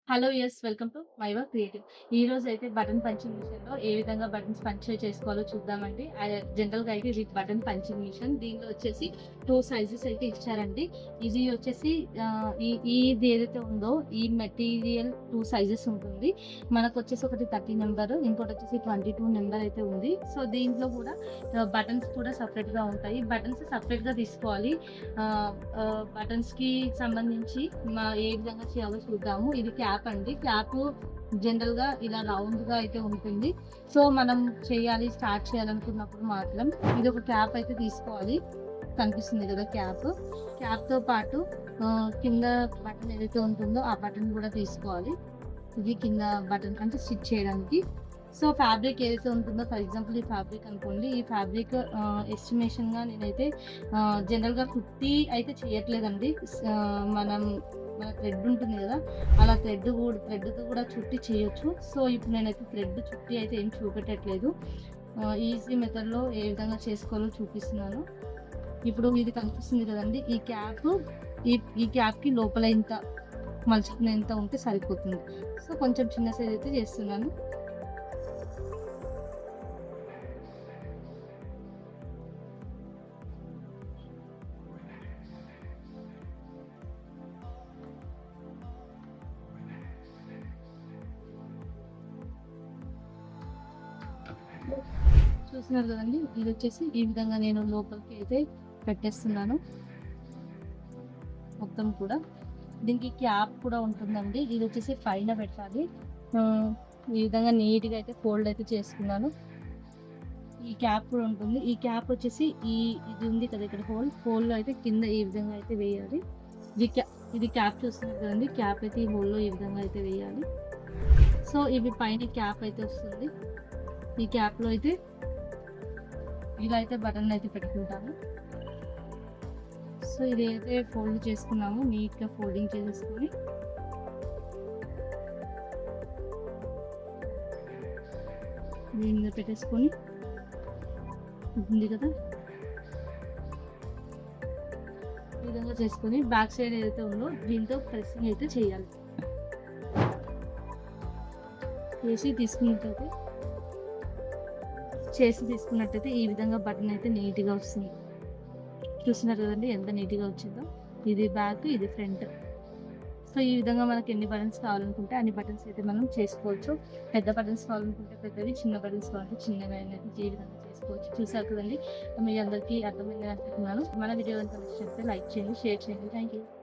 Hello! Welcome to మైవా creative. ఈరోజు అయితే బటన్ పంచింగ్ మిషన్‌లో ఏ విధంగా బటన్స్ పంచ్ చేసుకోవాలో చూద్దామండి. జనరల్‌గా అయితే ఇది బటన్ పంచింగ్ మిషన్. దీనిలో వచ్చేసి 2 సైజెస్ అయితే ఇచ్చారండి. ఇది వచ్చేసి ఇది ఏదైతే ఉందో ఈ మెటీరియల్ 2 సైజెస్ ఉంటుంది. మనకొచ్చేసి ఒకటి 30 నంబర్, ఇంకోటొచ్చేసి 22 నంబర్ అయితే ఉంది. సో, దీంట్లో కూడా బటన్స్ కూడా సెపరేట్‌గా ఉంటాయి. బటన్స్ సెపరేట్‌గా తీసుకోవాలి. బటన్స్‌కి సంబంధించి ఏ విధంగా చేయాలో చూద్దాము. ఇది క్యాప్ అండి. క్యాపు జనరల్‌గా ఇలా రౌండ్‌గా అయితే ఉంటుంది. సో, మనం స్టార్ట్ చేయాలనుకున్నప్పుడు మాత్రం ఇదొక క్యాప్ అయితే తీసుకోవాలి. కనిపిస్తుంది కదా క్యాప్. క్యాప్‌తో పాటు కింద బటన్ ఏదైతే ఉంటుందో ఆ బటన్ కూడా తీసుకోవాలి. ఇది కింద బటన్ అంటే స్టిచ్ చేయడానికి. సో, ఫ్యాబ్రిక్ ఏదైతే ఉంటుందో ఫర్ ఎగ్జాంపుల్ ఈ ఫ్యాబ్రిక్ అనుకోండి. ఈ ఫ్యాబ్రిక్ ఎస్టిమేషన్‌గా నేనైతే జనరల్‌గా కుట్టి అయితే చేయట్లేదండి. మన థ్రెడ్ ఉంటుంది గదా! అలా థ్రెడ్‌తో కూడా చుట్టి చేయొచ్చు. సో, ఇప్పుడు నేనైతే థ్రెడ్ చుట్టి అయితే ఏం చూపెట్టట్లేదు. ఈజీ మెథడ్‌లో ఏ విధంగా చేసుకోవాలో చూపిస్తున్నాను. ఇప్పుడు ఇది కనిపిస్తుంది కదండీ! ఈ క్యాప్‌కి లోపల ఇంత మలుచుకునేంత ఉంటే సరిపోతుంది. సో, కొంచెం చిన్న సైజ్ అయితే చేస్తున్నాను. చూస్తున్నారు కదండీ! ఇదొచ్చేసి ఈ విధంగా నేను లోపలికి అయితే పెట్టేస్తున్నాను మొత్తం కూడా. దీనికి క్యాప్ కూడా ఉంటుందండి. ఇదొచ్చేసి పైన పెట్టాలి. ఆహ్, ఈ విధంగా నీట్‌గా అయితే ఫోల్డ్ అయితే చేసుకున్నాను. ఈ క్యాప్ కూడా ఉంటుంది. ఈ క్యాప్ వచ్చేసి ఇది ఉంది కదా! ఇక్కడ హోల్‌లో అయితే కింద ఈ విధంగా అయితే వేయాలి. ఇది క్యా ఇది క్యాప్ చూస్తున్నారు కదండీ! క్యాప్ అయితే ఈ హోల్‌లో ఈ విధంగా అయితే వేయాలి. సో, ఇవి పైన క్యాప్ అయితే వస్తుంది. ఈ క్యాప్‌లో అయితే ఇలా అయితే బటన్ అయితే పెట్టుకుంటాను. సో, ఇదైతే ఫోల్డ్ చేసుకున్నాము. నీట్‌గా ఫోల్డింగ్ చేసేసుకొని దీని మీద పెట్టేసుకొని ఉంది కదా! ఈ విధంగా చేసుకొని బ్యాక్ సైడ్ ఏదైతే ఉందో దీంతో ప్రెస్సింగ్ అయితే చేయాలి. చేసి తీసుకున్నట్టయితే ఈ విధంగా బటన్ అయితే నీట్‌గా వస్తుంది. చూస్తున్నారు కదండీ! ఎంత నీట్‌గా వచ్చిందో. ఇది బ్యాక్, ఇది ఫ్రంట్. సో, ఈ విధంగా మనకి ఎన్ని బటన్స్ కావాలనుకుంటే అన్ని బటన్స్ అయితే మనం చేసుకోవచ్చు. పెద్ద బటన్స్ కావాలనుకుంటే పెద్దవి, చిన్న బటన్స్ కావాలంటే చిన్నవి అనేది ఈ విధంగా చేసుకోవచ్చు. చూసారు కదండీ! మీ అందరికీ అర్థమైందని అనుకుంటున్నాను. మన వీడియో కనుక నచ్చితే లైక్ చేయండి, షేర్ చేయండి. Thank you.